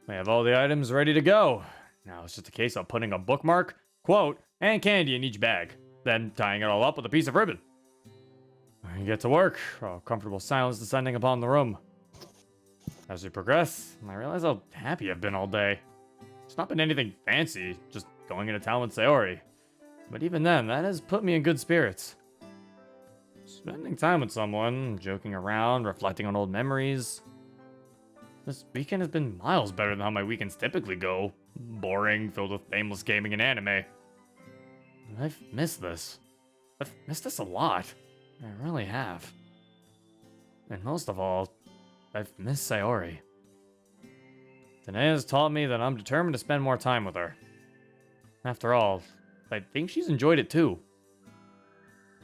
We have all the items ready to go. Now it's just a case of putting a bookmark, quote, and candy in each bag, then tying it all up with a piece of ribbon. We get to work, a comfortable silence descending upon the room. As we progress, I realize how happy I've been all day. It's not been anything fancy, just going into town with Sayori. But even then, that has put me in good spirits. Spending time with someone, joking around, reflecting on old memories. This weekend has been miles better than how my weekends typically go. Boring, filled with aimless gaming and anime. I've missed this. I've missed this a lot. I really have. And most of all, I've missed Sayori. Today has taught me that I'm determined to spend more time with her. After all, I think she's enjoyed it too.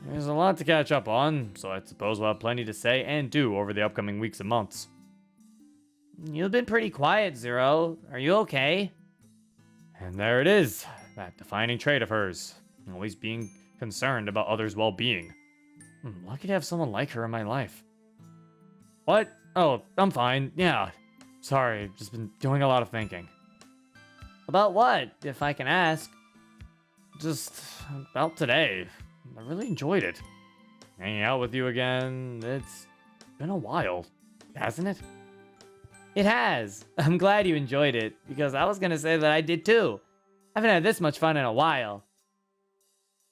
There's a lot to catch up on, so I suppose we'll have plenty to say and do over the upcoming weeks and months. You've been pretty quiet, Zero. Are you okay? And there it is, that defining trait of hers. Always being concerned about others' well-being. I'm lucky to have someone like her in my life. What? Oh, I'm fine. Yeah. Sorry, just been doing a lot of thinking. About what, if I can ask? Just about today. I really enjoyed it. Hanging out with you again, it's been a while, hasn't it? It has. I'm glad you enjoyed it, because I was gonna say that I did too. I haven't had this much fun in a while.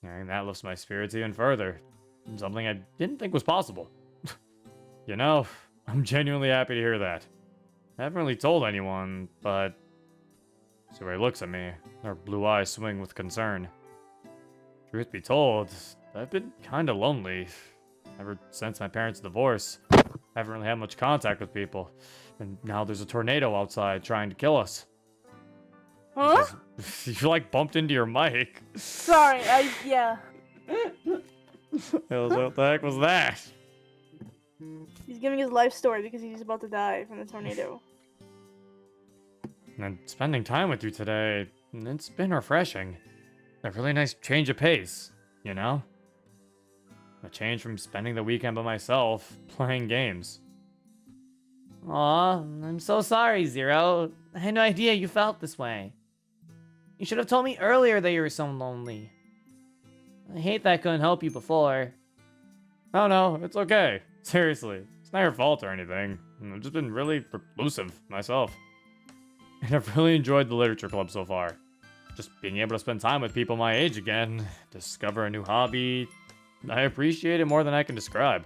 And that lifts my spirits even further. Something I didn't think was possible. You know, I'm genuinely happy to hear that. I haven't really told anyone, but... Sayori looks at me, her blue eyes swing with concern. Truth be told, I've been kinda lonely. Ever since my parents' divorce, I haven't really had much contact with people. And now there's a tornado outside trying to kill us. Huh? You like bumped into your mic. Sorry, yeah. What the heck was that? He's giving his life story because he's about to die from the tornado. And spending time with you today, it's been refreshing. A really nice change of pace, you know? A change from spending the weekend by myself, playing games. Aw, I'm so sorry, Zero. I had no idea you felt this way. You should have told me earlier that you were so lonely. I hate that I couldn't help you before. Oh no, it's okay. Seriously, it's not your fault or anything. I've just been really reclusive myself. And I've really enjoyed the literature club so far. Just being able to spend time with people my age again, discover a new hobby. I appreciate it more than I can describe.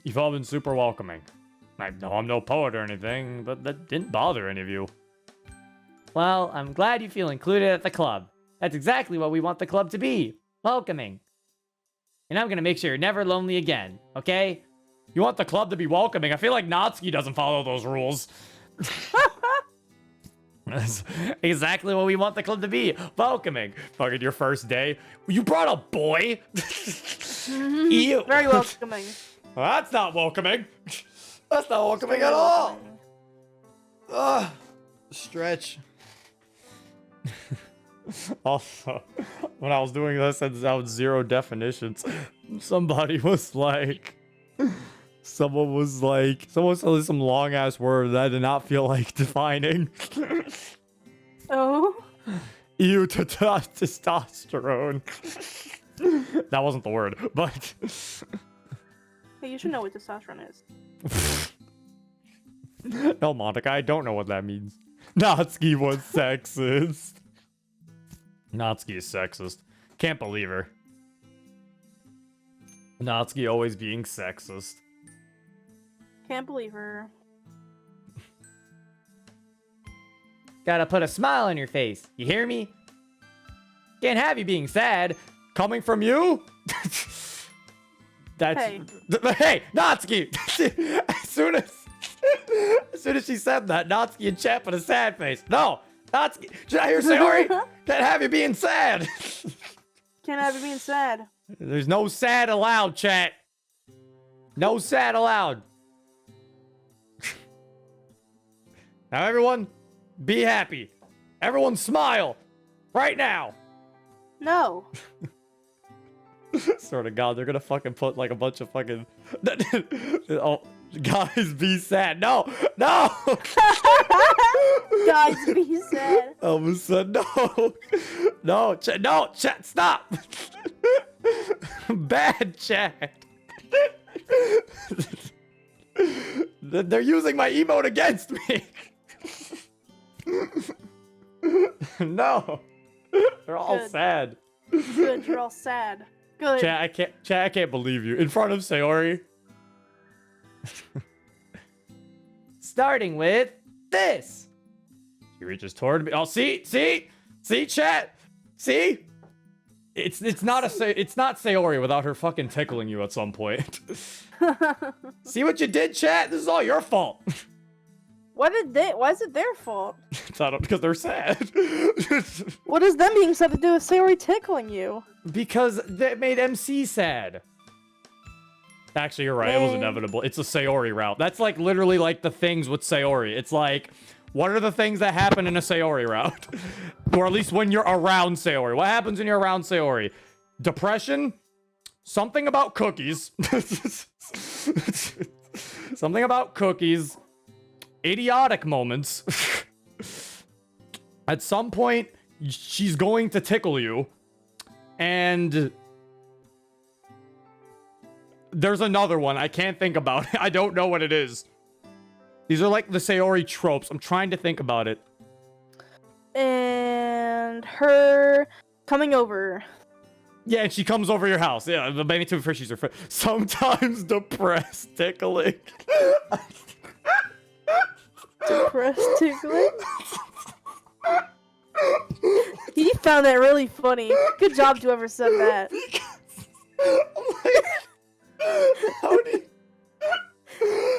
You've all been super welcoming. I know I'm no poet or anything, but that didn't bother any of you. Well, I'm glad you feel included at the club. That's exactly what we want the club to be. Welcoming. And I'm gonna make sure you're never lonely again, okay? You want the club to be welcoming? I feel like Natsuki doesn't follow those rules. That's exactly what we want the club to be. Welcoming. Fucking your first day. You brought a boy? Ew. Very welcoming. Well, that's not welcoming. That's not welcoming at all. Ugh. Stretch. Also, when I was doing this and out zero definitions, someone said some long ass word that I did not feel like defining. Oh? Ew, testosterone. That wasn't the word, but Hey, you should know what testosterone is. no, Monica, I don't know what that means. Natsuki was sexist. Natsuki is sexist. Can't believe her. Natsuki always being sexist. Can't believe her. Gotta put a smile on your face. You hear me? Can't have you being sad. Coming from you? That's Hey. Hey, Natsuki! as soon as she said that, Natsuki and chat put a sad face. No! Natsuki! Should I hear Sayori? Can't have you being sad! Can't have you being sad. There's no sad allowed, chat. No sad allowed. Now everyone, be happy. Everyone smile. Right now. No. Swear to God, they're gonna fucking put like a bunch of fucking... oh, guys, be sad. No! No! decides to be sad. Elmo said no. No, chat, stop. Bad chat. They're using my emote against me. No. They're all Good. sad. Good, you're all sad. Good. Chat, I can't believe you. In front of Sayori. Starting with this. She reaches toward me. Oh, see, chat. See? It's not Sayori without her fucking tickling you at some point. See what you did, chat? This is all your fault. Why is it their fault? It's not because they're sad. What does them being sad to do with Sayori tickling you? Because that made MC sad. Actually, you're right. It was inevitable. It's a Sayori route. That's like literally like the things with Sayori. It's like, what are the things that happen in a Sayori route? Or at least when you're around Sayori. What happens when you're around Sayori? Depression? Something about cookies. Something about cookies. Idiotic moments. At some point, she's going to tickle you. And there's another one. I can't think about it. I don't know what it is. These are like the Sayori tropes. I'm trying to think about it. And her coming over. Yeah, and she comes over your house. Yeah, the many two fishies are sometimes depressed tickling. Depressed tickling? He found that really funny. Good job, whoever said that. How do you...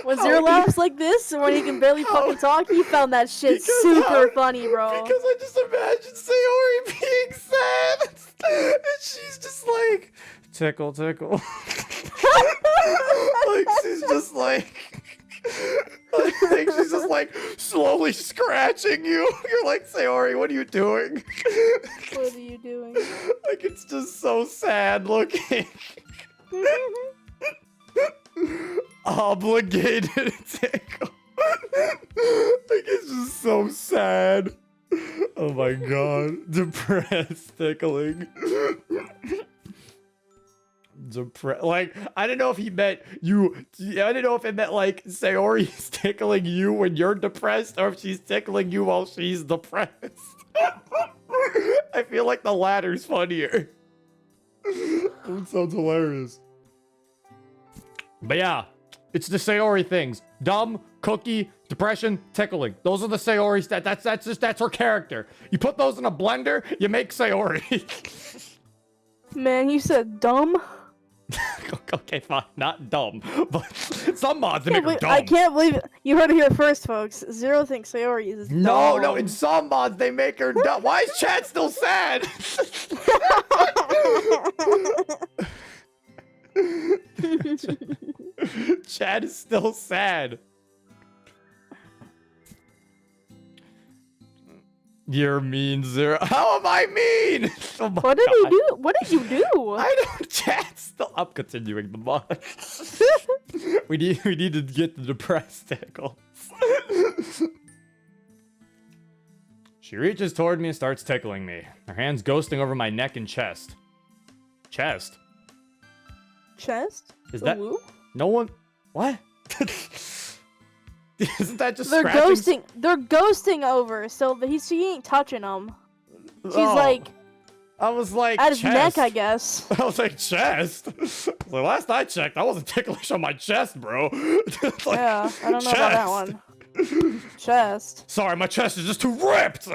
When Zero laughs like this, or when he can barely fucking talk, he found that shit super funny, bro. Because I just imagine Sayori being sad. And she's just like, tickle, tickle. Like, she's just like... I think she's just like slowly scratching you. You're like, Sayori, what are you doing? What are you doing? Like, it's just so sad looking. Obligated tickle. Like, it's just so sad. Oh my god. Depressed tickling. Like, I don't know if he meant you. I don't know if it meant like Sayori's tickling you when you're depressed, or if she's tickling you while she's depressed. I feel like the latter's funnier. That sounds hilarious. But yeah, it's the Sayori things: dumb, cookie, depression, tickling. Those are the Sayori that's her character. You put those in a blender, you make Sayori. Man, you said dumb? Okay, fine, not dumb, but some mods they make her dumb. I can't believe it. You heard it here first, folks. Zero thinks Sayori is dumb. No, in some mods they make her dumb. Why is Chad still sad? Chad is still sad. You're mean, Zero. How am I mean? Oh my What did God. he do? What did you do? I don't. Chad's still. I'm continuing the mod. we need to get the depressed tickles. She reaches toward me and starts tickling me. Her hands ghosting over my neck and chest. Chest? Chest? Is that Woo? no one? What? Isn't that just They're scratching? ghosting. They're ghosting over. So she ain't touching them. She's like I was like at his chest. neck, I guess. I was like chest. The last I checked, I wasn't ticklish on my chest, bro. Like, Yeah, I don't know about that one. Chest. Sorry, my chest is just too ripped.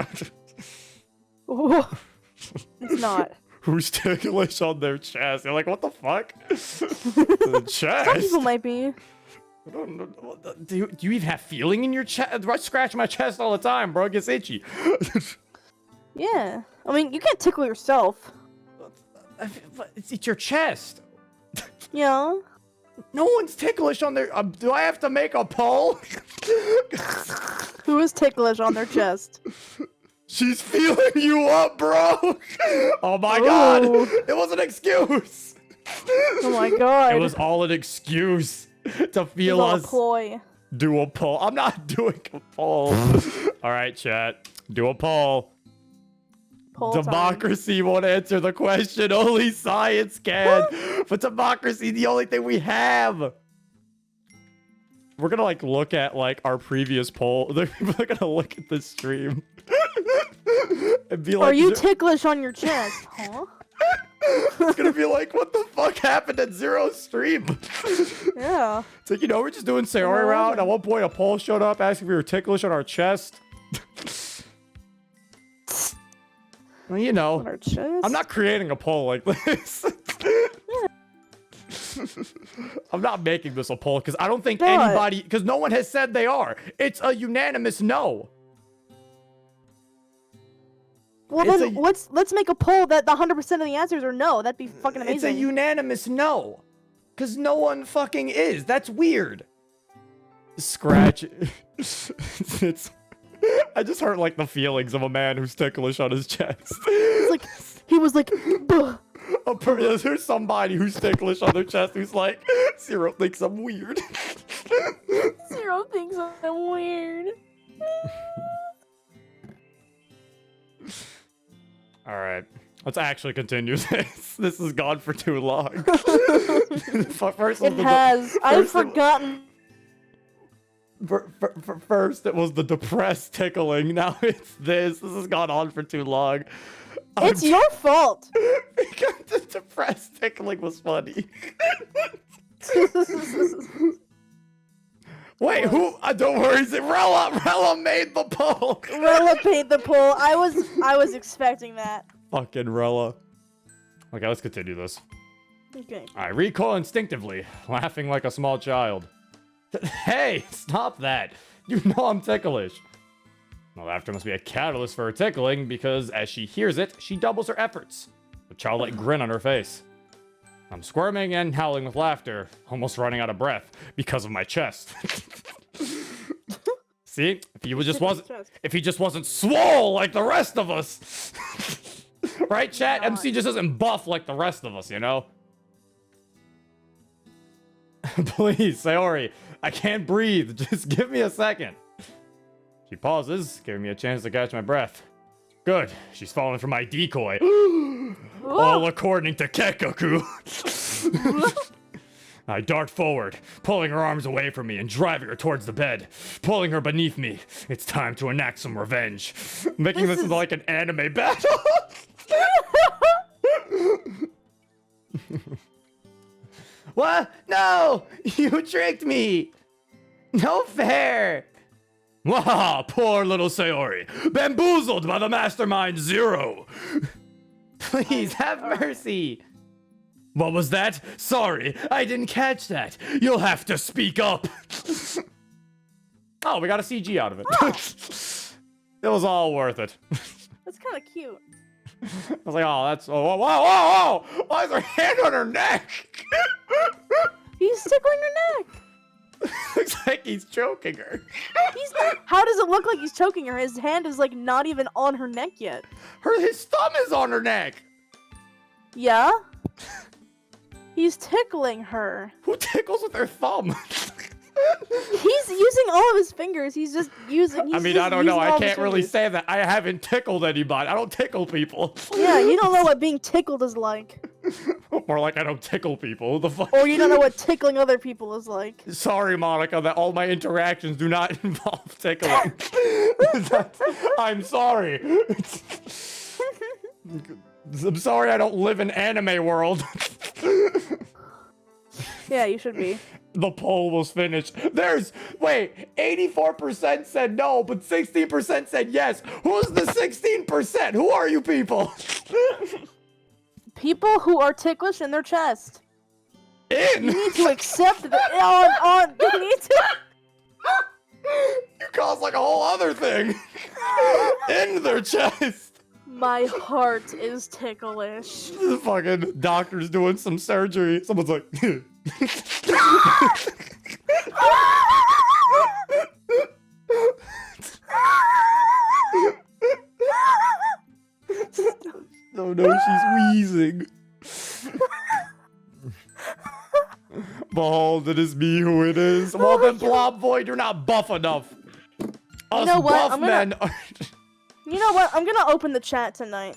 It's not. Who's ticklish on their chest? You're like, what the fuck? The chest. Some people might be. I don't know. Do you even have feeling in your chest? I scratch my chest all the time, bro. It gets itchy. Yeah. I mean, you can't tickle yourself. It's your chest. Yeah. No one's ticklish on their. Do I have to make a poll? Who is ticklish on their chest? She's feeling you up, bro. Oh my God. It was an excuse. Oh my God. It was all an excuse to feel It's all a us ploy. do a poll. I'm not doing a poll. All right, chat. Do a poll. Poll time. Democracy won't answer the question. Only science can. But democracy, the only thing we have. We're gonna like look at like our previous poll. They're gonna look at the stream and be like, Are you ticklish on your chest? Huh? it's gonna be like, what the fuck happened at Zero's stream? Yeah. It's like, you know, we're just doing Sayori route. And at one point, a poll showed up asking if we were ticklish on our chest. Well, you know, On our chest? I'm not creating a poll like this. I'm not making this a poll because I don't think anybody, because no one has said they are. It's a unanimous no. Well, It's then let's make a poll that the 100% of the answers are no. That'd be fucking amazing. It's a unanimous no. Because no one fucking is. That's weird. Scratch. It's. I just hurt like the feelings of a man who's ticklish on his chest. It's like he was like, "Buh." There's somebody who's ticklish on their chest who's like, Zero thinks I'm weird. Zero thinks I'm weird. All right, let's actually continue this. This has gone for too long. First It has. I've forgotten. First, it was the depressed tickling. Now it's this. This has gone on for too long. It's your fault. Because the depressed tickling was funny. Wait, who? Don't worry, Rella. Rella made the poll. Rella paid the poll. I was expecting that. Fucking Rella. Okay, let's continue this. Okay. I recoil instinctively, laughing like a small child. Hey, stop that. You know I'm ticklish. My laughter must be a catalyst for her tickling because as she hears it, she doubles her efforts. A childlike grin on her face. I'm squirming and howling with laughter, almost running out of breath because of my chest. See, if he just wasn't swole like the rest of us. Right, chat? God. MC just isn't buff like the rest of us, you know? Please, Sayori, I can't breathe. Just give me a second. She pauses, giving me a chance to catch my breath. Good, she's fallen for my decoy. All according to Kekaku. I dart forward, pulling her arms away from me and driving her towards the bed, pulling her beneath me. It's time to enact some revenge. Making this into like an anime battle. What? No! You tricked me! No fair! Wah! Poor little Sayori, bamboozled by the mastermind Zero! Please, have mercy! What was that? Sorry, I didn't catch that. You'll have to speak up. Oh, we got a CG out of it. It was all worth it. That's kind of cute. I was like, oh, that's... Oh, whoa, whoa, whoa, whoa! Why is her hand on her neck? He's tickling her neck. Looks like he's choking her. He's not. How does it look like he's choking her? His hand is like not even on her neck yet. His thumb is on her neck. Yeah? He's tickling her. Who tickles with their thumb? He's using all of his fingers. He's just using. I mean, I don't know. I can't really say that. I haven't tickled anybody. I don't tickle people. Yeah, you don't know what being tickled is like. More like I don't tickle people. Who the fuck? Or you don't know what tickling other people is like. Sorry, Monica, that all my interactions do not involve tickling. I'm sorry. I'm sorry I don't live in anime world. Yeah, you should be. The poll was finished. Wait, 84% said no, but 16% said yes. Who's the 16%? Who are you people? People who are ticklish in their chest. In? You need to accept that. You need to. You caused like a whole other thing. In their chest. My heart is ticklish. The fucking doctor's doing some surgery. Someone's like, oh no, she's wheezing. Behold, it is me who it is. Well then, Blob Void, you're not buff enough. Us know what? buff I'm gonna- men are... You know what? I'm gonna open the chat tonight.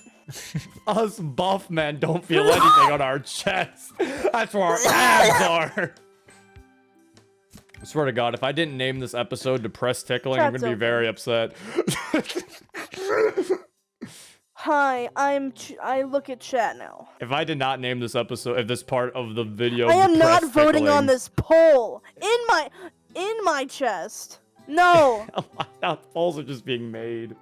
Us buff men don't feel anything on our chest. That's where our abs are. I swear to God, if I didn't name this episode Depressed Tickling, I'm Chat's gonna be open. very upset. Hi, I look at chat now. If I did not name this episode, if this part of the video, I am not Depressed voting Tickling, on this poll in my chest. No. Now polls are just being made.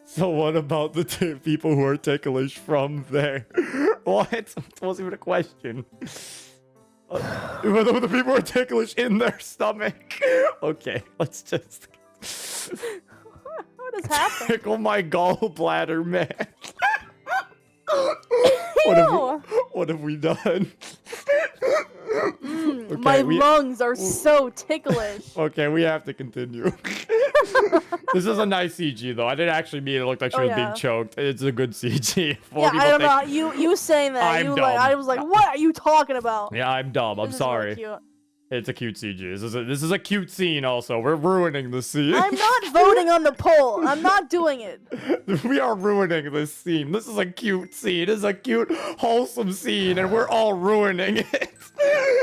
So what about the people who are ticklish from there? What? It wasn't even a question. Whether the people who are ticklish in their stomach. Okay, let's just What has happened? tickle my gallbladder, man. Ew. What have we done? Okay, My lungs are so ticklish. Okay, we have to continue. This is a nice CG though. I didn't actually mean it looked like she was being yeah. choked. It's a good CG. Yeah, I don't know. You saying that? I'm dumb. I was like, what are you talking about? Yeah, I'm dumb. I'm This is really sorry. cute. It's a cute CG. This is a cute scene. Also, we're ruining the scene. I'm not voting on the poll. I'm not doing it. We are ruining this scene. This is a cute scene. This is a cute, wholesome scene, and we're all ruining it.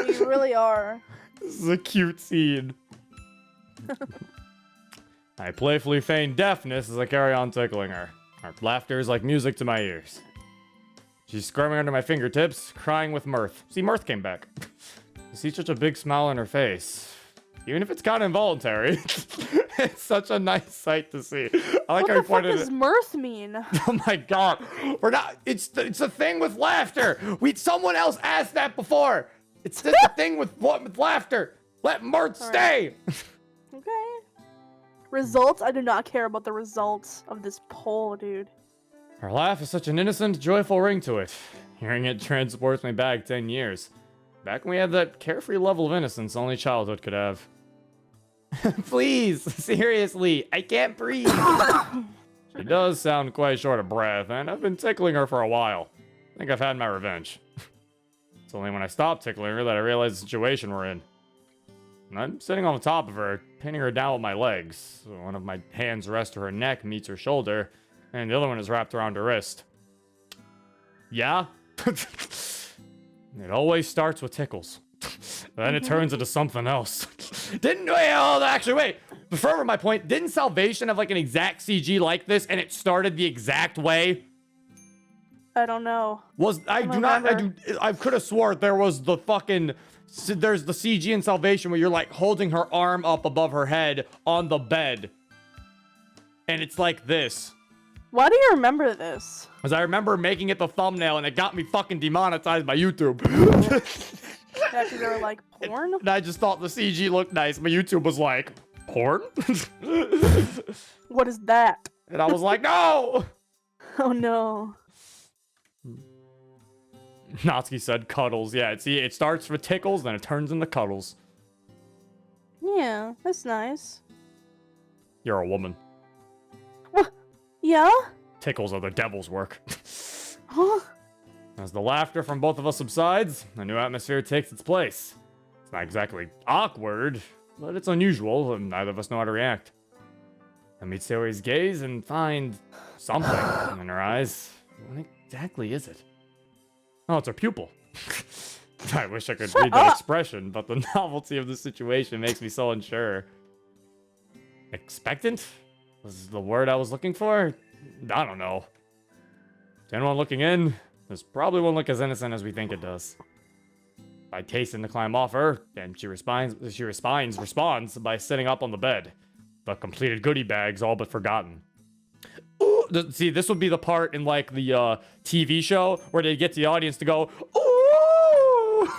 You really are. This is a cute scene. I playfully feign deafness as I carry on tickling her. Her laughter is like music to my ears. She's squirming under my fingertips, crying with mirth. See, mirth came back. I see such a big smile on her face. Even if it's kind of involuntary, it's such a nice sight to see. I like What how the you fuck pointed does it. mirth mean? Oh my God, we're not. It's a thing with laughter. Someone else asked that before. It's just a thing with laughter. Let mirth stay. Okay. Results? I do not care about the results of this poll, dude. Her laugh has such an innocent, joyful ring to it. Hearing it transports me back 10 years. Back when we had that carefree level of innocence only childhood could have. Please, seriously, I can't breathe. She does sound quite short of breath, and I've been tickling her for a while. I think I've had my revenge. It's only when I stopped tickling her that I realized the situation we're in. And I'm sitting on the top of her, pinning her down with my legs. One of my hands rests to her neck, meets her shoulder, and the other one is wrapped around her wrist. Yeah? It always starts with tickles. Then it turns into something else. Wait. Further my point, didn't Salvation have like an exact CG like this and it started the exact way? I don't know. I could have swore there was the fucking, there's the CG in Salvation where you're like holding her arm up above her head on the bed. And it's like this. Why do you remember this? Because I remember making it the thumbnail and it got me fucking demonetized by YouTube. Yeah, because they were like, porn? And I just thought the CG looked nice, but YouTube was like, porn? What is that? And I was like, no! Oh no. Natsuki said cuddles. Yeah, see, it starts with tickles, then it turns into cuddles. Yeah, that's nice. You're a woman. Yeah? Tickles are the devil's work. Huh? As the laughter from both of us subsides, a new atmosphere takes its place. It's not exactly awkward, but it's unusual, and neither of us know how to react. I meet Sayori's gaze and find something in her eyes. What exactly is it? Oh, it's her pupil. I wish I could read that expression, but the novelty of the situation makes me so unsure. Expectant? Was the word I was looking for? I don't know. To anyone looking in, this probably won't look as innocent as we think it does. I hasten to climb off her, and she responds by sitting up on the bed. The completed goodie bags all but forgotten. Ooh, see, this would be the part in like the TV show where they get the audience to go, ooh!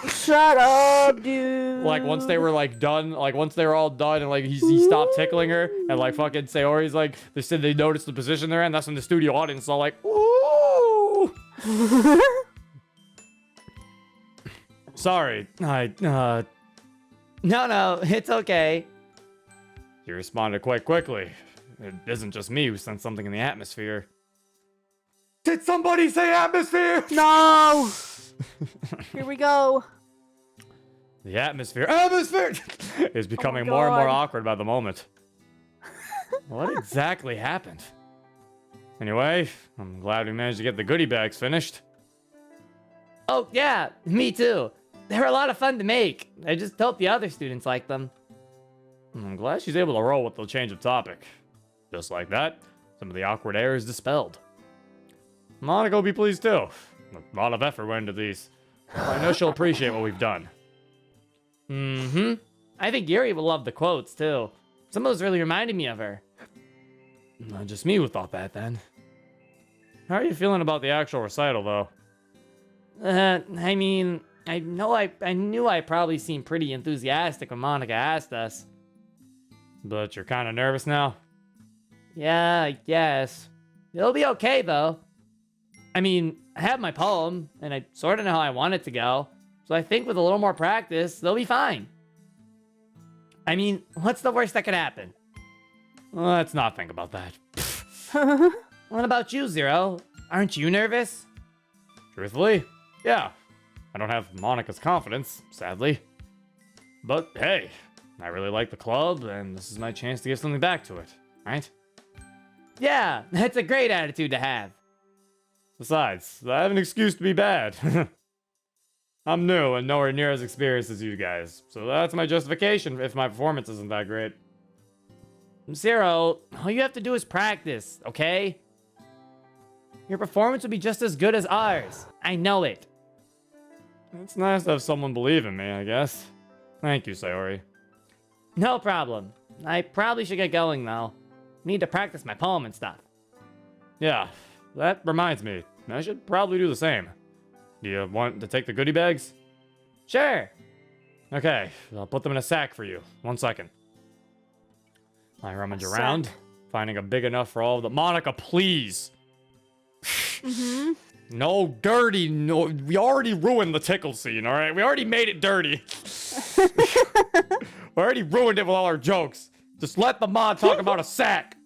Shut up, dude. Like once they were like done, like once they were all done and like he stopped tickling her and like fucking Sayori's like, they said they noticed the position they're in, that's when the studio audience is all like, ooh! Sorry, no, it's okay. He responded quite quickly. It isn't just me who sensed something in the atmosphere. Did somebody say atmosphere? No. Here we go. The atmosphere is becoming more and more God. awkward by the moment. What exactly happened? Anyway, I'm glad we managed to get the goodie bags finished. Oh, yeah, me too. They were a lot of fun to make. I just hope the other students like them. I'm glad she's able to roll with the change of topic. Just like that, some of the awkward air is dispelled. Monica will be pleased too. A lot of effort went into these. I know she'll appreciate what we've done. Mm-hmm. I think Yuri will love the quotes too. Some of those really reminded me of her. Not just me who thought that then. How are you feeling about the actual recital though? I mean, I knew I probably seemed pretty enthusiastic when Monica asked us. But you're kind of nervous now? Yeah, I guess. It'll be okay though. I mean, I have my poem, and I sort of know how I want it to go. So I think with a little more practice, they'll be fine. I mean, what's the worst that could happen? Let's not think about that. What about you, Zero? Aren't you nervous? Truthfully, yeah. I don't have Monica's confidence, sadly. But hey, I really like the club, and this is my chance to give something back to it, right? Yeah, that's a great attitude to have. Besides, I have an excuse to be bad. I'm new and nowhere near as experienced as you guys, so that's my justification if my performance isn't that great. Zero, all you have to do is practice, okay? Your performance will be just as good as ours. I know it. It's nice to have someone believe in me, I guess. Thank you, Sayori. No problem. I probably should get going, though. Need to practice my poem and stuff. Yeah, that reminds me. I should probably do the same. Do you want to take the goodie bags? Sure. Okay, I'll put them in a sack for you. 1 second. I rummage around, finding a big enough for all of them. Monica, please! Mm-hmm. No dirty, no. We already ruined the tickle scene, alright? We already made it dirty. We already ruined it with all our jokes. Just let the mod talk about a sack.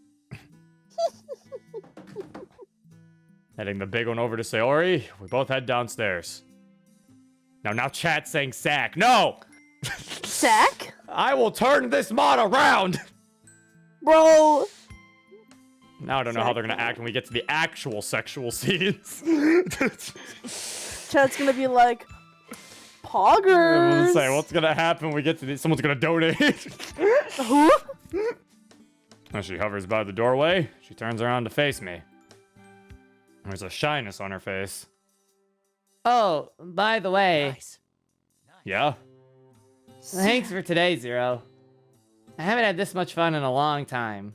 Heading the big one over to Sayori, we both head downstairs. Now chat saying sack. No! Sack? I will turn this mod around! Bro! Now I don't know how they're gonna act when we get to the actual sexual scenes. Chat's gonna be like, I poggers! was say, what's gonna happen when we get to these? Someone's gonna donate. Who? As she hovers by the doorway, she turns around to face me. There's a shyness on her face. Oh, by the way, Yeah? thanks for today, Zero. I haven't had this much fun in a long time.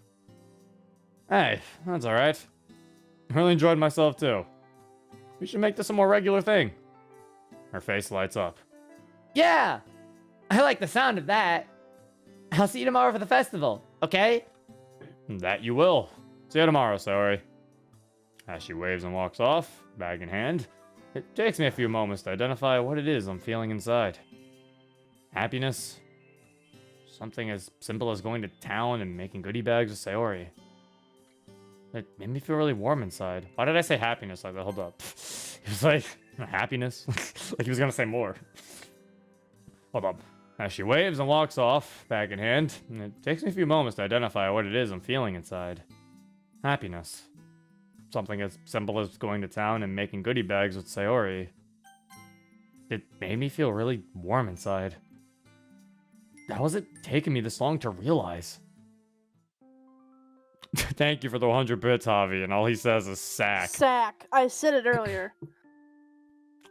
Hey, that's alright. I really enjoyed myself too. We should make this a more regular thing. Her face lights up. Yeah! I like the sound of that. I'll see you tomorrow for the festival, okay? That you will. See you tomorrow, Sayori. As she waves and walks off, bag in hand, it takes me a few moments to identify what it is I'm feeling inside. Happiness? Something as simple as going to town and making goodie bags with Sayori. It made me feel really warm inside. Why did I say happiness like that? Hold up. It was like, happiness? Like he was gonna say more. Hold up. As she waves and walks off, bag in hand, it takes me a few moments to identify what it is I'm feeling inside. Happiness. Something as simple as going to town and making goodie bags with Sayori. It made me feel really warm inside. How has it taken me this long to realize? Thank you for the 100 bits, Javi, and all he says is sack. Sack. I said it earlier.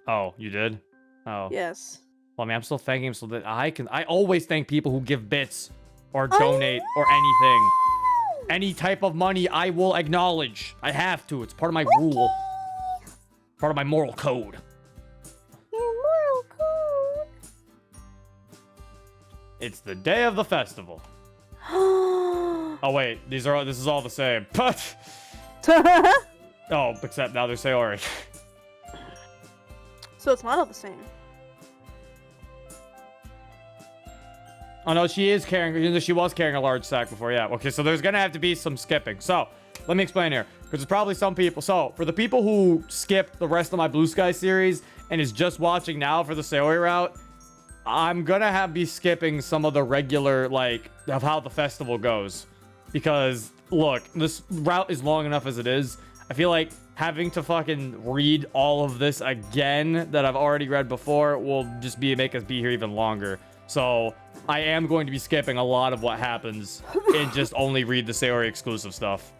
Oh, you did? Oh. Yes. Well, I mean, I'm still thanking him so that I can... I always thank people who give bits or donate or anything. Any type of money, I will acknowledge. I have to. It's part of my rule. Part of my moral code. Your moral code. It's the day of the festival. Oh, wait. This is all the same. Oh, except now they're Sayori. So it's not all the same. Oh, no, she is carrying... She was carrying a large sack before, yeah. Okay, so there's gonna have to be some skipping. So, let me explain here. Because there's probably some people... So, for the people who skipped the rest of my Blue Sky series and is just watching now for the Sayori route, I'm gonna be skipping some of the regular, like, of how the festival goes. Because look, this route is long enough as it is. I feel like having to fucking read all of this again that I've already read before will just make us be here even longer. So I am going to be skipping a lot of what happens and just only read the Sayori exclusive stuff.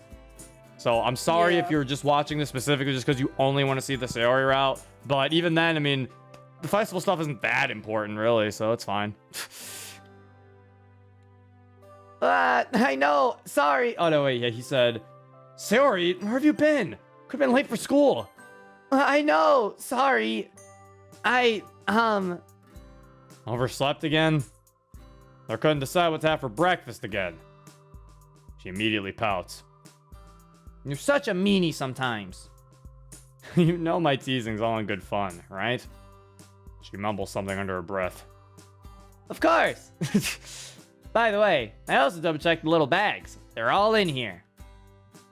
So I'm sorry if you're just watching this specifically just because you only want to see the Sayori route. But even then, I mean, the festival stuff isn't that important really, so it's fine. I know. Sorry. Oh, no, wait. Yeah, he said, Sayori, where have you been? Could've been late for school. I know. Sorry. Overslept again? Or couldn't decide what to have for breakfast again? She immediately pouts. You're such a meanie sometimes. You know my teasing's all in good fun, right? She mumbles something under her breath. Of course. By the way, I also double-checked the little bags. They're all in here.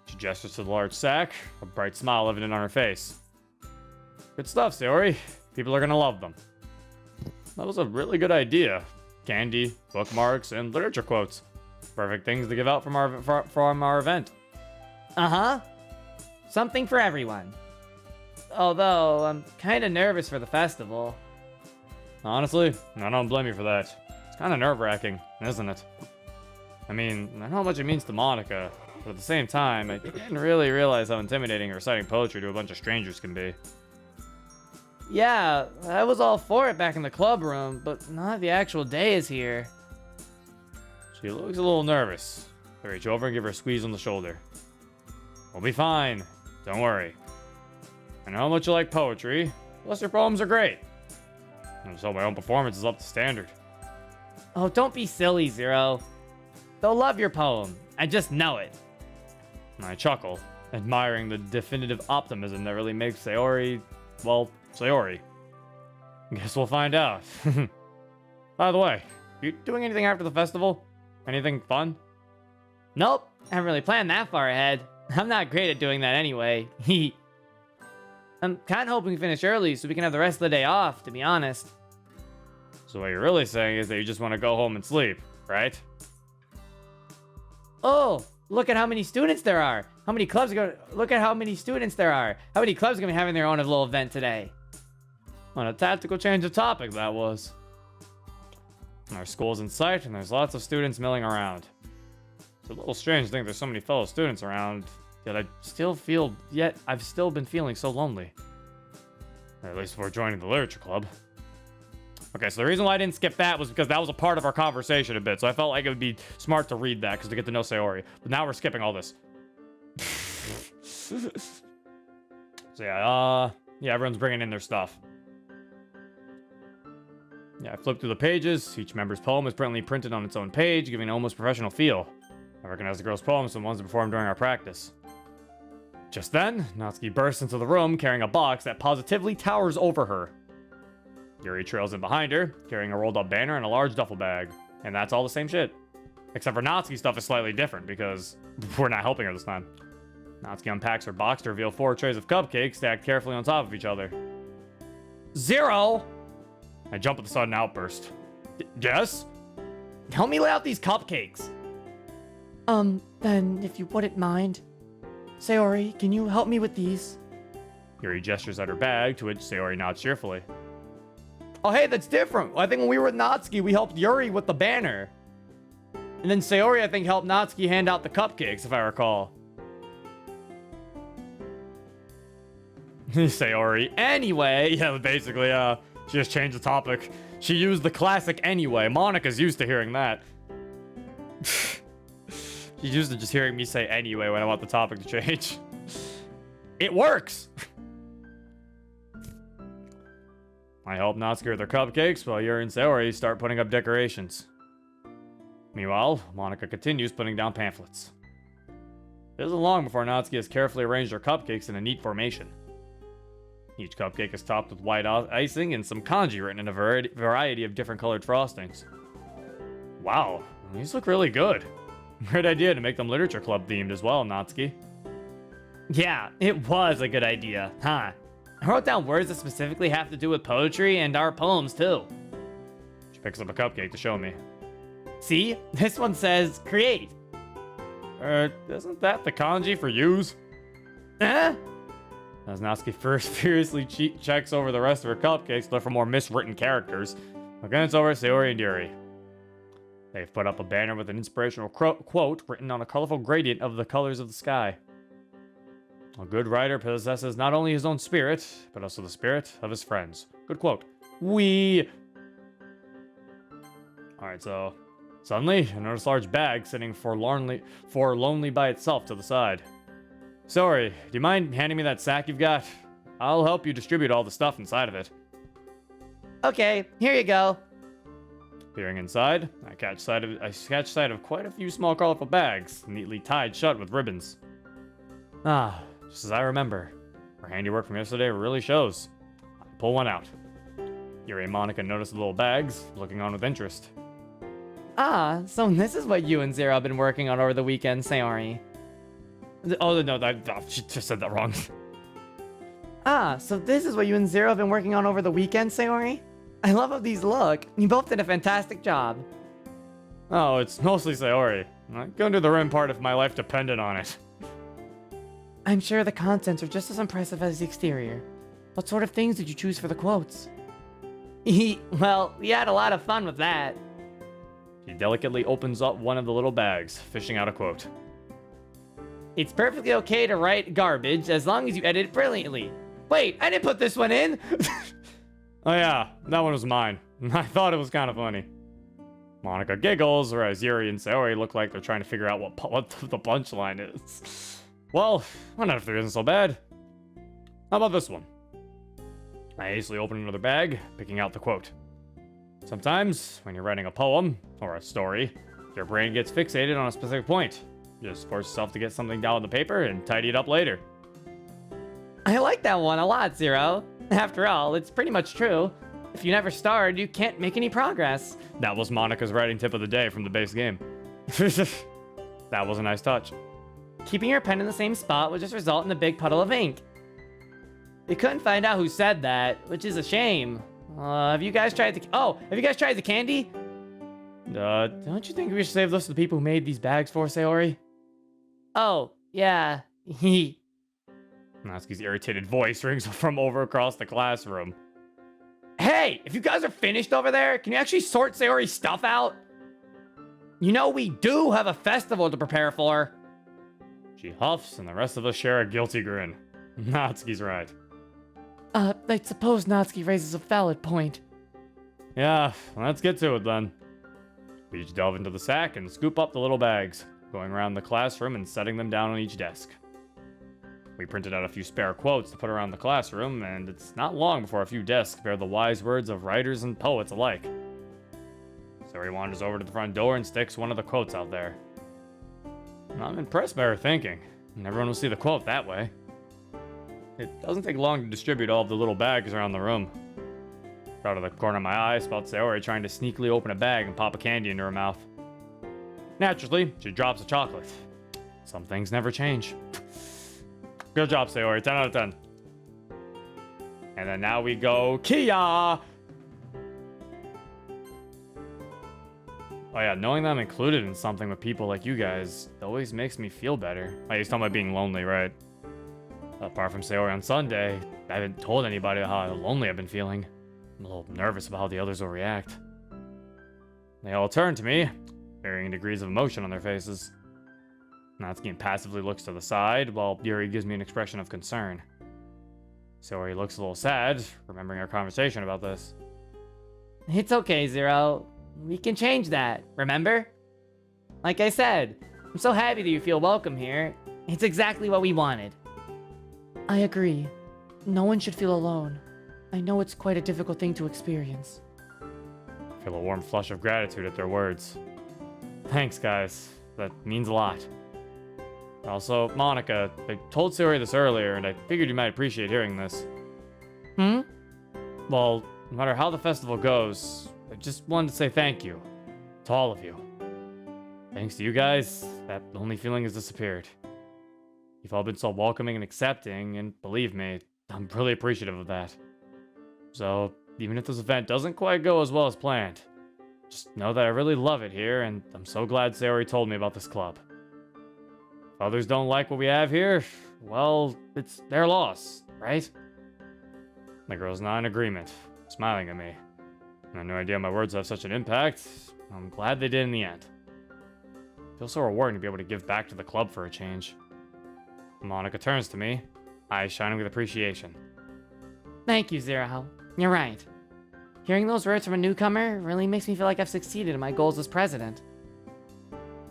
She gestures to the large sack, a bright smile evident on her face. Good stuff, Sayori. People are gonna love them. That was a really good idea. Candy, bookmarks, and literature quotes. Perfect things to give out from our event. Uh-huh. Something for everyone. Although, I'm kind of nervous for the festival. Honestly, I don't blame you for that. It's kind of nerve-wracking, isn't it? I mean, I know how much it means to Monica, but at the same time, I didn't really realize how intimidating reciting poetry to a bunch of strangers can be. Yeah, I was all for it back in the club room, but not the actual day is here. She looks a little nervous. I reach over and give her a squeeze on the shoulder. We'll be fine. Don't worry. I know how much you like poetry, plus your poems are great. And so my own performance is up to standard. Oh, don't be silly, Zero. They'll love your poem. I just know it. And I chuckle, admiring the definitive optimism that really makes Sayori, well, Sayori. Guess we'll find out. By the way, you doing anything after the festival? Anything fun? Nope, I haven't really planned that far ahead. I'm not great at doing that anyway. I'm kind of hoping we finish early so we can have the rest of the day off, to be honest. So what you're really saying is that you just want to go home and sleep, right? Oh, look at how many students there are. How many clubs are going to... Look at how many students there are. How many clubs are going to be having their own little event today? What a tactical change of topic that was. Our school's in sight, and there's lots of students milling around. It's a little strange to think there's so many fellow students around, yet I've still been feeling so lonely. Or at least before joining the literature club. Okay, so the reason why I didn't skip that was because that was a part of our conversation a bit, so I felt like it would be smart to read that, because to get to know Sayori. But now we're skipping all this. So yeah, everyone's bringing in their stuff. Yeah, I flipped through the pages. Each member's poem is brilliantly printed on its own page, giving an almost professional feel. I recognize the girl's poems from the ones performed during our practice. Just then, Natsuki bursts into the room carrying a box that positively towers over her. Yuri trails in behind her, carrying a rolled up banner and a large duffel bag. And that's all the same shit. Except for Natsuki's stuff is slightly different because we're not helping her this time. Natsuki unpacks her box to reveal 4 trays of cupcakes stacked carefully on top of each other. Zero! I jump with a sudden outburst. Yes? Help me lay out these cupcakes. Then if you wouldn't mind. Sayori, can you help me with these? Yuri gestures at her bag, to which Sayori nods cheerfully. Oh, hey, that's different. I think when we were with Natsuki, we helped Yuri with the banner. And then Sayori, I think, helped Natsuki hand out the cupcakes, if I recall. Sayori. Anyway, yeah, basically, she just changed the topic. She used the classic anyway. Monica's used to hearing that. She's used to just hearing me say anyway when I want the topic to change. It works! I help Natsuki with her cupcakes while Yuri and Sayori start putting up decorations. Meanwhile, Monica continues putting down pamphlets. It isn't long before Natsuki has carefully arranged her cupcakes in a neat formation. Each cupcake is topped with white icing and some kanji written in a variety of different colored frostings. Wow, these look really good. Great idea to make them literature club themed as well, Natsuki. Yeah, it was a good idea, huh? I wrote down words that specifically have to do with poetry and our poems too. She picks up a cupcake to show me. See? This one says, create. Isn't that the kanji for use? Huh? As Natsuki first furiously checks over the rest of her cupcakes, look for more miswritten characters. Again, it's over Sayori and Yuri. They've put up a banner with an inspirational quote written on a colorful gradient of the colors of the sky. A good writer possesses not only his own spirit, but also the spirit of his friends. Good quote. Alright, so suddenly I notice a large bag sitting forlornly by itself to the side. Sorry, do you mind handing me that sack you've got? I'll help you distribute all the stuff inside of it. Okay, here you go. Peering inside, I catch sight of quite a few small colorful bags, neatly tied shut with ribbons. Ah, just as I remember. Our handiwork from yesterday really shows. I pull one out. Yuri and Monica notice the little bags, looking on with interest. Ah, so this is what you and Zero have been working on over the weekend, Sayori. Oh, no, she just said that wrong. Ah, so this is what you and Zero have been working on over the weekend, Sayori? I love how these look. You both did a fantastic job. Oh, it's mostly Sayori. I'd go into the rim part if my life depended on it. I'm sure the contents are just as impressive as the exterior. What sort of things did you choose for the quotes? Well, we had a lot of fun with that. She delicately opens up one of the little bags, fishing out a quote. It's perfectly okay to write garbage as long as you edit it brilliantly. Wait, I didn't put this one in! Oh yeah, that one was mine. I thought it was kind of funny. Monica giggles, whereas Yuri and Sayori look like they're trying to figure out what the punchline is. Well, 1 out of 3 isn't so bad. How about this one? I hastily open another bag, picking out the quote. Sometimes, when you're writing a poem, or a story, your brain gets fixated on a specific point. You just force yourself to get something down on the paper and tidy it up later. I like that one a lot, Zero. After all, it's pretty much true. If you never start, you can't make any progress. That was Monica's writing tip of the day from the base game. That was a nice touch. Keeping your pen in the same spot would just result in a big puddle of ink. We couldn't find out who said that, which is a shame. Have you guys tried the candy? Don't you think we should save this to the people who made these bags for Sayori? Oh, yeah. Natsuki's irritated voice rings from over across the classroom. Hey, if you guys are finished over there, can you actually sort Sayori's stuff out? You know we do have a festival to prepare for. She huffs, and the rest of us share a guilty grin. Natsuki's right. I suppose Natsuki raises a valid point. Yeah, let's get to it then. We each delve into the sack and scoop up the little bags, going around the classroom and setting them down on each desk. We printed out a few spare quotes to put around the classroom, and it's not long before a few desks bear the wise words of writers and poets alike. Sayori wanders over to the front door and sticks one of the quotes out there. I'm impressed by her thinking, and everyone will see the quote that way. It doesn't take long to distribute all of the little bags around the room. Out of the corner of my eye, I spot Sayori trying to sneakily open a bag and pop a candy into her mouth. Naturally, she drops a chocolate. Some things never change. Good job, Sayori. 10 out of 10. And then now we go Kia! Oh yeah, knowing that I'm included in something with people like you guys always makes me feel better. He's talking about being lonely, right? Apart from Sayori on Sunday, I haven't told anybody how lonely I've been feeling. I'm a little nervous about how the others will react. They all turn to me, varying degrees of emotion on their faces. Natsuki passively looks to the side, while Yuri gives me an expression of concern. Sayori looks a little sad, remembering our conversation about this. It's okay, Zero. We can change that, remember? Like I said, I'm so happy that you feel welcome here. It's exactly what we wanted. I agree. No one should feel alone. I know it's quite a difficult thing to experience. I feel a warm flush of gratitude at their words. Thanks, guys. That means a lot. Also, Monica, I told Sayori this earlier, and I figured you might appreciate hearing this. Hmm? Well, no matter how the festival goes, I just wanted to say thank you. To all of you. Thanks to you guys, that lonely feeling has disappeared. You've all been so welcoming and accepting, and believe me, I'm really appreciative of that. So, even if this event doesn't quite go as well as planned, just know that I really love it here, and I'm so glad Sayori told me about this club. If others don't like what we have here, well, it's their loss, right? The girl's not in agreement, smiling at me. I had no idea my words have such an impact. I'm glad they did in the end. It feels so rewarding to be able to give back to the club for a change. Monica turns to me, eyes shining with appreciation. Thank you, Zero. You're right. Hearing those words from a newcomer really makes me feel like I've succeeded in my goals as president.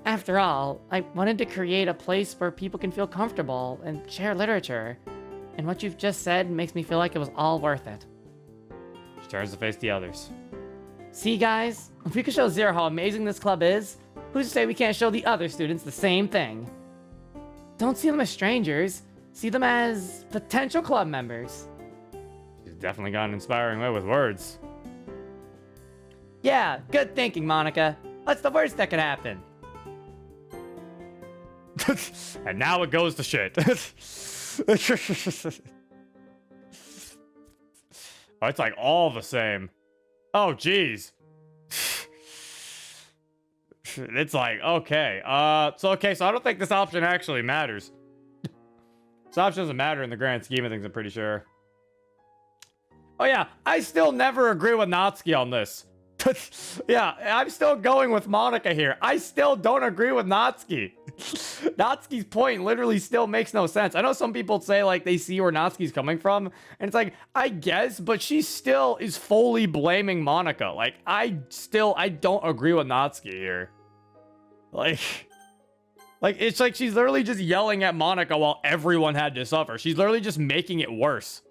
After all, I wanted to create a place where people can feel comfortable and share literature. And what you've just said makes me feel like it was all worth it. She turns to face the others. See, guys? If we could show Zero how amazing this club is, who's to say we can't show the other students the same thing? Don't see them as strangers. See them as potential club members. She's definitely got an inspiring way with words. Yeah, good thinking, Monica. What's the worst that could happen? And now it goes to shit. Oh, it's like all the same. Oh, jeez. It's like, okay. So I don't think this option actually matters. This option doesn't matter in the grand scheme of things, I'm pretty sure. Oh, yeah. I still never agree with Natsuki on this. Yeah, I'm still going with Monica here. I still don't agree with Natsuki. Natsuki's point literally still makes no sense. I know some people say, like, they see where Natsuki's coming from, and it's like, I guess, but she still is fully blaming Monica. Like, I don't agree with Natsuki here. Like, it's like she's literally just yelling at Monica while everyone had to suffer. She's literally just making it worse.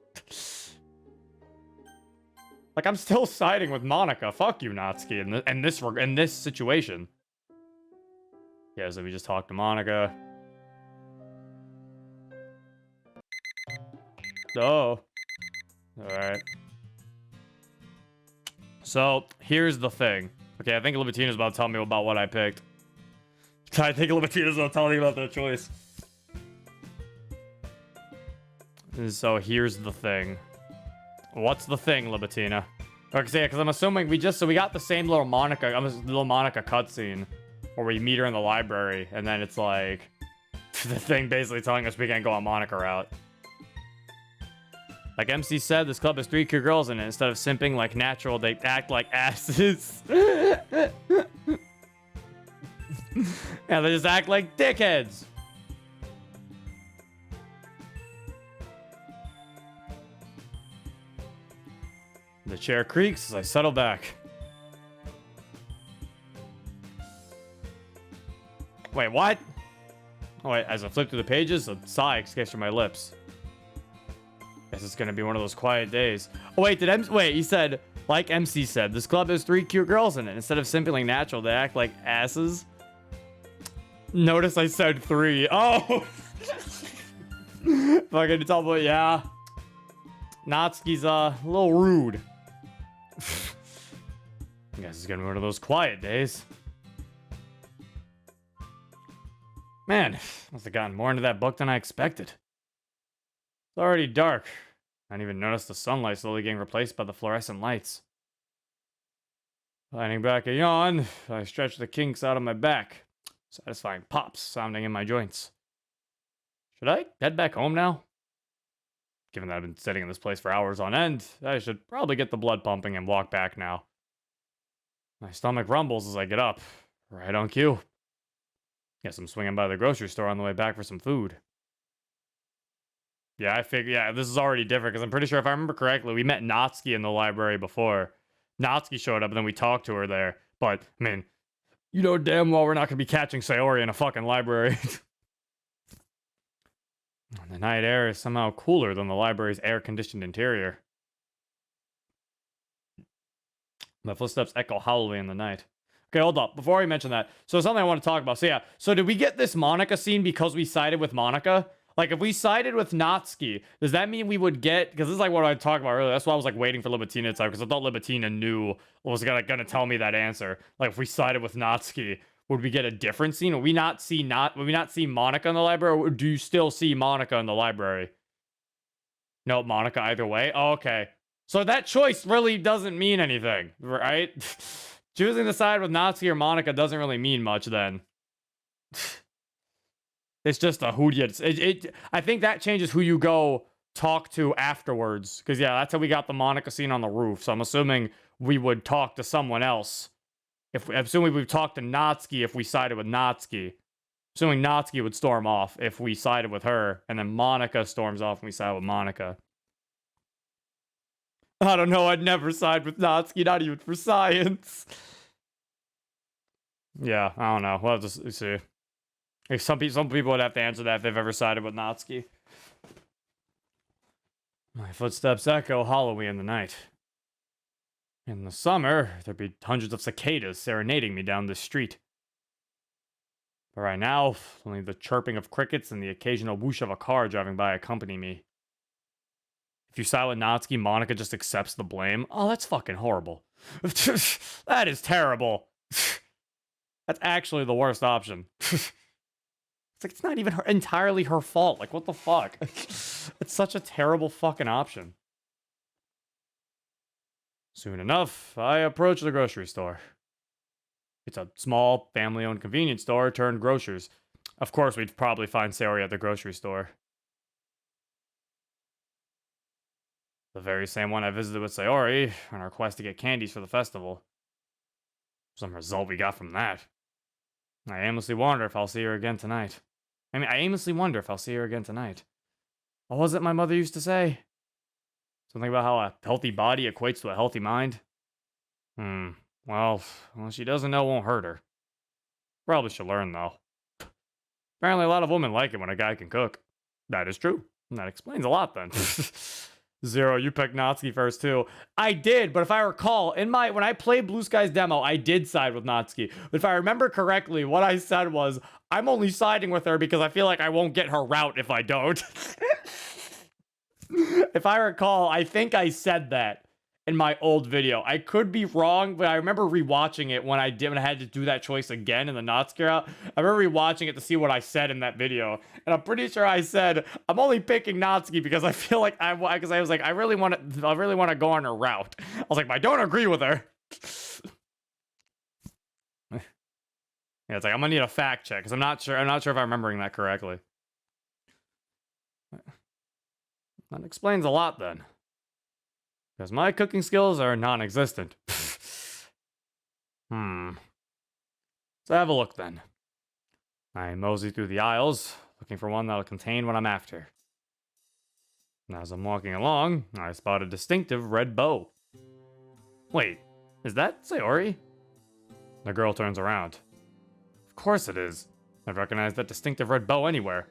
Like, I'm still siding with Monica. Fuck you, Natsuki, in this situation. Yeah, so we just talked to Monica. Oh. Alright. So, here's the thing. Okay, I think Libertina's about to tell me about what I picked. I think Libertina's about to tell me about that choice. So, here's the thing. What's the thing, Libertina? Okay, yeah, because I'm assuming we got the same little Monica cutscene where we meet her in the library, and then it's like the thing basically telling us we can't go on Monica route. Like MC said, this club has 3 cute girls in it. Instead of simping like natural, they act like asses. Yeah, they just act like dickheads. The chair creaks as I settle back. Wait, what? Oh, wait, as I flip through the pages, a sigh escapes from my lips. Guess it's gonna be one of those quiet days. Oh, wait, he said, like MC said, this club has 3 cute girls in it. Instead of simply nanatural, they act like asses. Notice I said 3. Oh! Fucking tell me, yeah. Natsuki's a little rude. I guess it's gonna be one of those quiet days. Man, must have gotten more into that book than I expected. It's already dark. I didn't even notice the sunlight slowly getting replaced by the fluorescent lights. Lying back a yawn, I stretch the kinks out of my back. Satisfying pops sounding in my joints. Should I head back home now? Given that I've been sitting in this place for hours on end, I should probably get the blood pumping and walk back now. My stomach rumbles as I get up. Right on cue. Guess I'm swinging by the grocery store on the way back for some food. Yeah, this is already different, because I'm pretty sure if I remember correctly, we met Natsuki in the library before. Natsuki showed up, and then we talked to her there. But, I mean, you know damn well we're not going to be catching Sayori in a fucking library. The night air is somehow cooler than the library's air-conditioned interior. My footsteps echo hollowly in the night. Okay, hold up. Before I mention that, so something I want to talk about. So yeah, so did we get this Monica scene because we sided with Monica? Like, if we sided with Natsuki, does that mean we would get... Because this is like what I talked about earlier. That's why I was like waiting for Libertina to tell, because I thought Libertina knew was gonna tell me that answer. Like, if we sided with Natsuki, would we get a different scene? Would we not see Monica in the library, or do you still see Monica in the library? No, Monica either way? Oh, okay. So that choice really doesn't mean anything, right? Choosing to side with Natsuki or Monica doesn't really mean much then. It's just a who you. I think that changes who you go talk to afterwards. Because yeah, that's how we got the Monica scene on the roof. So I'm assuming we would talk to someone else. Assuming we would talk to Natsuki if we sided with Natsuki. Assuming Natsuki would storm off if we sided with her, and then Monica storms off when we side with Monica. I don't know, I'd never side with Natsuki, not even for science. Yeah, I don't know. We'll have to see. Some people would have to answer that if they've ever sided with Natsuki. My footsteps echo hollowly in the night. In the summer, there'd be hundreds of cicadas serenading me down the street. But right now, only the chirping of crickets and the occasional whoosh of a car driving by accompany me. If you side with Natsuki, Monica just accepts the blame. Oh, that's fucking horrible. That is terrible. That's actually the worst option. It's like, it's not even entirely her fault. Like, what the fuck? It's such a terrible fucking option. Soon enough, I approach the grocery store. It's a small, family-owned convenience store turned grocers. Of course, we'd probably find Sayori at the grocery store. The very same one I visited with Sayori on our quest to get candies for the festival. Some result we got from that. I aimlessly wonder if I'll see her again tonight. What was it my mother used to say? Something about how a healthy body equates to a healthy mind? Well, she doesn't know won't hurt her. Probably should learn, though. Apparently a lot of women like it when a guy can cook. That is true. That explains a lot, then. Zero, you picked Natsuki first, too. I did, but if I recall, when I played Blue Sky's demo, I did side with Natsuki. But if I remember correctly, what I said was, I'm only siding with her because I feel like I won't get her route if I don't. If I recall, I think I said that in my old video. I could be wrong, but I remember rewatching it when I had to do that choice again in the Natsuki route. I remember rewatching it to see what I said in that video, and I'm pretty sure I said I'm only picking Natsuki because I feel like I was like I really want to go on her route. I was like, but I don't agree with her. Yeah, it's like I'm gonna need a fact check because I'm not sure if I'm remembering that correctly. That explains a lot then. Because my cooking skills are non-existent. Let's have a look then. I mosey through the aisles, looking for one that'll contain what I'm after. And as I'm walking along, I spot a distinctive red bow. Wait, is that Sayori? The girl turns around. Of course it is. I've recognized that distinctive red bow anywhere.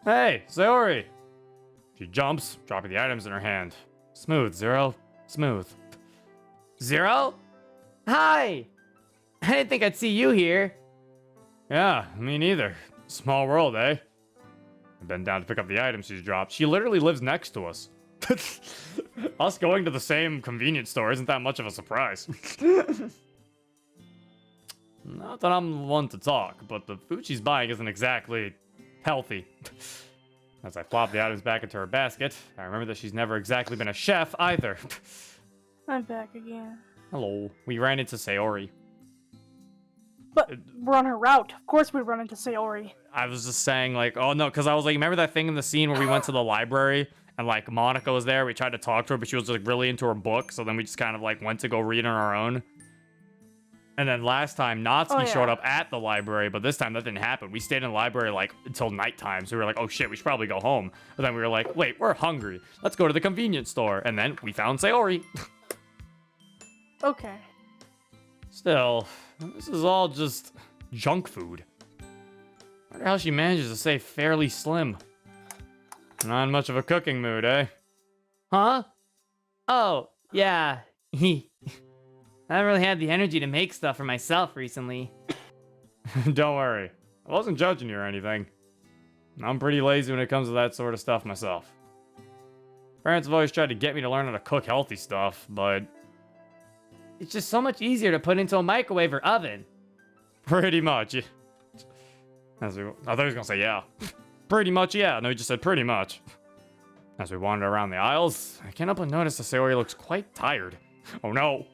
Hey, Sayori! She jumps, dropping the items in her hand. Smooth, Zero. Smooth. Zero? Hi! I didn't think I'd see you here. Yeah, me neither. Small world, eh? I bend down to pick up the items she's dropped. She literally lives next to us. Us going to the same convenience store isn't that much of a surprise. Not that I'm one to talk, but the food she's buying isn't exactly healthy. As I plop the items back into her basket, I remember that she's never exactly been a chef either. I'm back again. Hello. We ran into Sayori. But we're on her route. Of course we run into Sayori. I was just saying, like, oh no, because I was like, remember that thing in the scene where we went to the library and like Monica was there? We tried to talk to her, but she was like really into her book, so then we just kind of like went to go read on our own. And then last time, Natsuki showed up at the library, but this time that didn't happen. We stayed in the library like until nighttime, so we were like, oh shit, we should probably go home. But then we were like, wait, we're hungry. Let's go to the convenience store. And then we found Sayori. Okay. Still, this is all just junk food. I wonder how she manages to stay fairly slim. Not in much of a cooking mood, eh? Huh? Oh, yeah. I haven't really had the energy to make stuff for myself recently. Don't worry. I wasn't judging you or anything. I'm pretty lazy when it comes to that sort of stuff myself. Parents have always tried to get me to learn how to cook healthy stuff, but It's just so much easier to put into a microwave or oven. pretty much. I thought he was gonna say yeah. Pretty much, yeah. No, he just said pretty much. As we wander around the aisles, I can't help but notice that Sayori looks quite tired. Oh no.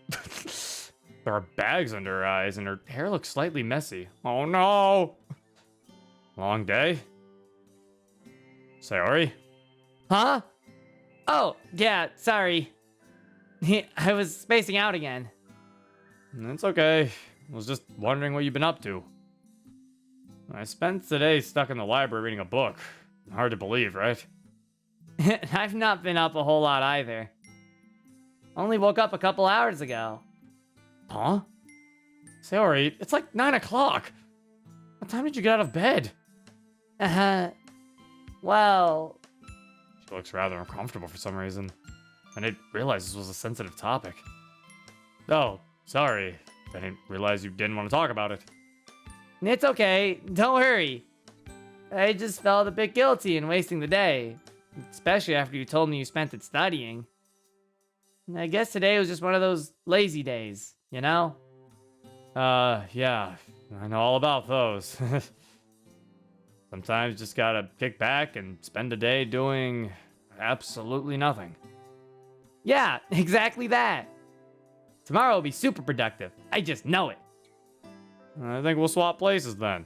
There are bags under her eyes, and her hair looks slightly messy. Oh no. Long day? Sayori? Huh? Oh, yeah, sorry. I was spacing out again. It's okay. I was just wondering what you've been up to. I spent today stuck in the library reading a book. Hard to believe, right? I've not been up a whole lot either. Only woke up a couple hours ago. Huh? Sayori, it's like 9 o'clock. What time did you get out of bed? Well, She looks rather uncomfortable for some reason. I didn't realize this was a sensitive topic. Oh, sorry. I didn't realize you didn't want to talk about it. it's okay. Don't worry. I just felt a bit guilty in wasting the day. Especially after you told me you spent it studying. I guess today was just one of those lazy days, you know? Yeah. I know all about those. Sometimes just gotta kick back and spend a day doing absolutely nothing. Yeah, exactly that. Tomorrow will be super productive. I just know it. I think we'll swap places then.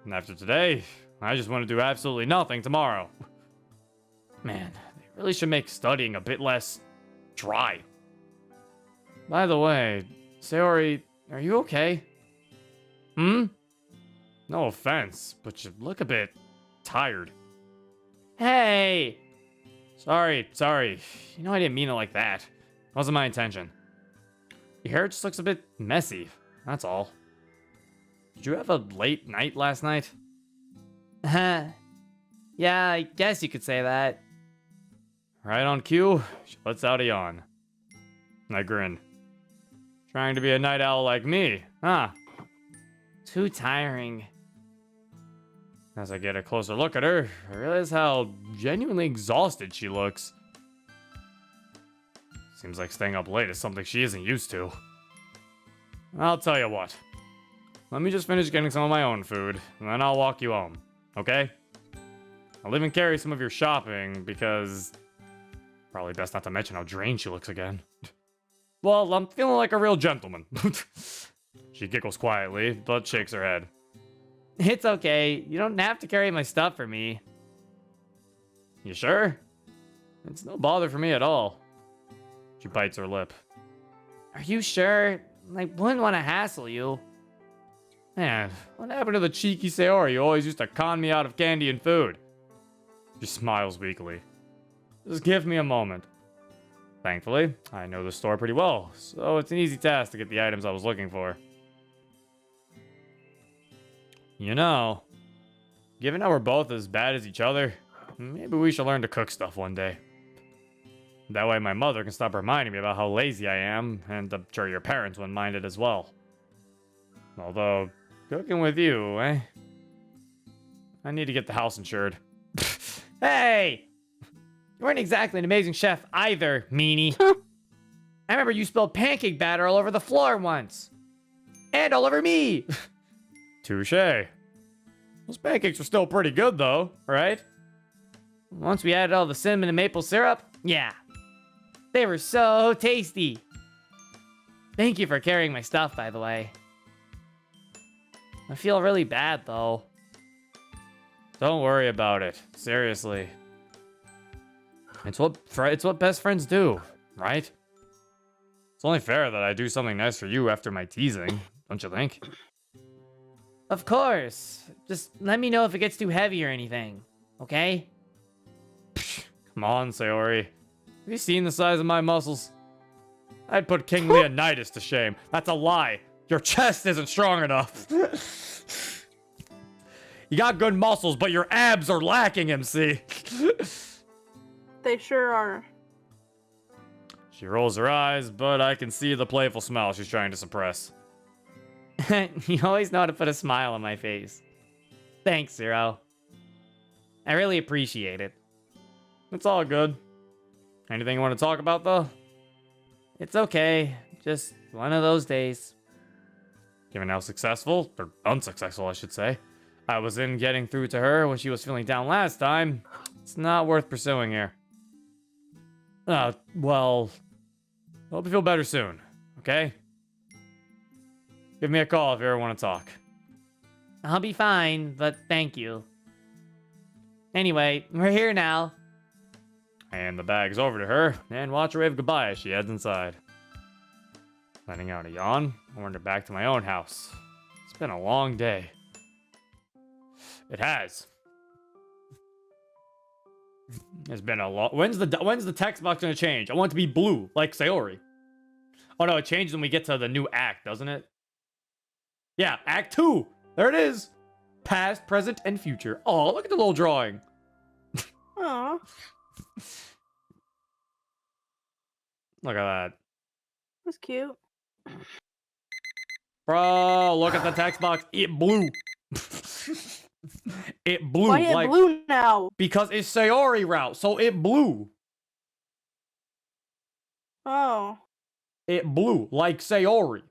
And after today, I just want to do absolutely nothing tomorrow. Man, they really should make studying a bit less dry. By the way, Sayori, are you okay? Hmm? No offense, but you look a bit tired. Hey! Sorry. You know I didn't mean it like that. Wasn't my intention. Your hair just looks a bit messy, that's all. Did you have a late night last night? Yeah, I guess you could say that. Right on cue, she lets out a yawn. I grin. Trying to be a night owl like me, huh? Too tiring. As I get a closer look at her, I realize how genuinely exhausted she looks. Seems like staying up late is something she isn't used to. I'll tell you what. Let me just finish getting some of my own food, and then I'll walk you home, okay? I'll even carry some of your shopping, because... Probably best not to mention how drained she looks again. Well, I'm feeling like a real gentleman. She giggles quietly, but shakes her head. It's okay. You don't have to carry my stuff for me. You sure? It's no bother for me at all. She bites her lip. Are you sure? I wouldn't want to hassle you. Man, what happened to the cheeky Sayori who always used to con me out of candy and food? She smiles weakly. Just give me a moment. Thankfully, I know the store pretty well, so it's an easy task to get the items I was looking for. You know, given how we're both as bad as each other, maybe we should learn to cook stuff one day. That way my mother can stop reminding me about how lazy I am, and I'm sure your parents wouldn't mind it as well. Although, cooking with you, eh? I need to get the house insured. Hey! You weren't exactly an amazing chef either, meanie. I remember you spilled pancake batter all over the floor once. And all over me. Touché. Those pancakes are still pretty good though, right? Once we added all the cinnamon and maple syrup, yeah. They were so tasty. Thank you for carrying my stuff, by the way. I feel really bad, though. Don't worry about it. Seriously. It's what best friends do, right? It's only fair that I do something nice for you after my teasing, don't you think? Of course. Just let me know if it gets too heavy or anything, okay? Come on, Sayori. Have you seen the size of my muscles? I'd put King Leonidas to shame. That's a lie. Your chest isn't strong enough. You got good muscles, but your abs are lacking, MC. They sure are. She rolls her eyes, but I can see the playful smile she's trying to suppress. You always know how to put a smile on my face. Thanks, Zero. I really appreciate it. It's all good. Anything you want to talk about, though? It's okay. Just one of those days. Given how successful, or unsuccessful, I should say, I was in getting through to her when she was feeling down last time, it's not worth pursuing here. Well, I hope you feel better soon, okay? Give me a call if you ever want to talk. I'll be fine, but thank you. Anyway, we're here now. And the bag's over to her, and watch her wave goodbye as she heads inside. Letting out a yawn, I wander back to my own house. It's been a long day. It has. It's been a long. When's the text box gonna change? I want it to be blue, like Sayori. Oh no, it changes when we get to the new act, doesn't it? Yeah, Act 2. There it is. Past, present, and future. Oh, look at the little drawing. Aw. Look at that. That's cute. Bro, look at the text box. It blew. It blew. Why it like, blue now? because it's Sayori route, so it blew. Oh. It blew like Sayori.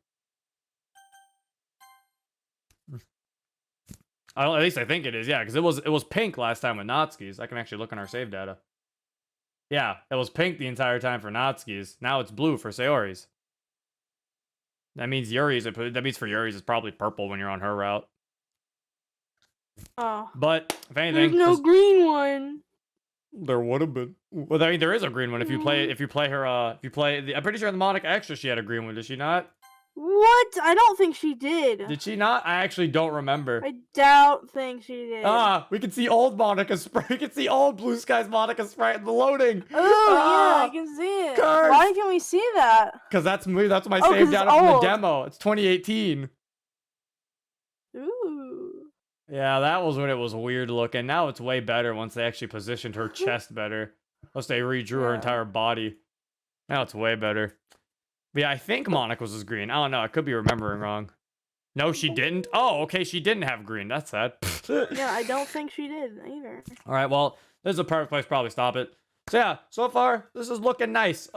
At least I think it is, yeah, because it was pink last time with Natsuki's. I can actually look in our save data. Yeah, it was pink the entire time for Natsuki's. Now it's blue for Sayori's. That means Yuri's. That means for Yuri's, it's probably purple when you're on her route. Oh. But if anything, There's no green one. there would have been. Well, I mean, there is a green one if you play. If you play her. I'm pretty sure in the Monica Extra she had a green one. Did she not? What? I don't think she did. Did she not? I actually don't remember. I doubt think she did. Ah, we can see old Monica sprite. We can see old Blue Skies Monica sprite in the loading. Oh, yeah, I can see it. curse. Why can we see that? Because that's my Oh, 'cause saved it's data from the old. demo. It's 2018. Ooh. Yeah, that was when it was weird looking. Now it's way better once they actually positioned her chest better. Once they redrew her Yeah. entire body. Now it's way better. But yeah, I think Monica's was green. I don't know. I could be remembering wrong. No, she didn't. Oh, okay. She didn't have green. That's sad. Yeah, I don't think she did either. All right. Well, this is a perfect place to probably stop it. So yeah, so far this is looking nice.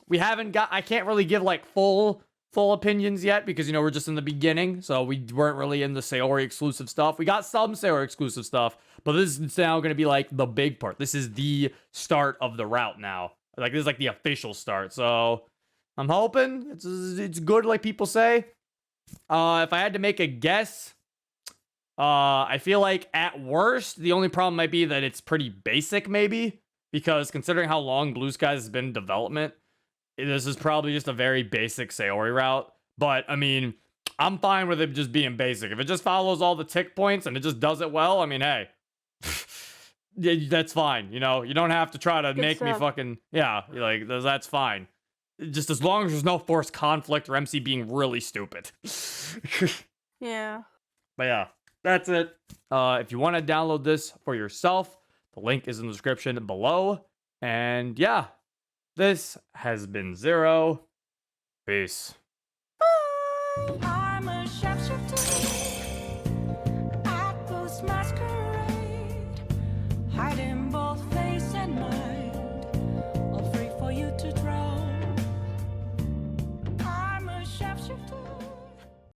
We haven't got. I can't really give like full opinions yet because we're just in the beginning, so we weren't really in the Sayori exclusive stuff. We got some Sayori exclusive stuff, but this is now going to be like the big part. This is the start of the route now. Like this is like the official start. So I'm hoping it's good, like people say. If I had to make a guess, I feel like at worst the only problem might be that it's pretty basic, maybe, because considering how long Blue Skies has been in development, this is probably just a very basic Sayori route. But I mean, I'm fine with it just being basic. If it just follows all the tick points and it just does it well, I mean, hey, that's fine. You don't have to try to make me stuff. fucking like that's fine. Just as long as there's no forced conflict or MC being really stupid. Yeah. But yeah, that's it. If you want to download this for yourself, the link is in the description below. And yeah, this has been Zero. Peace. Bye. I'm a chef.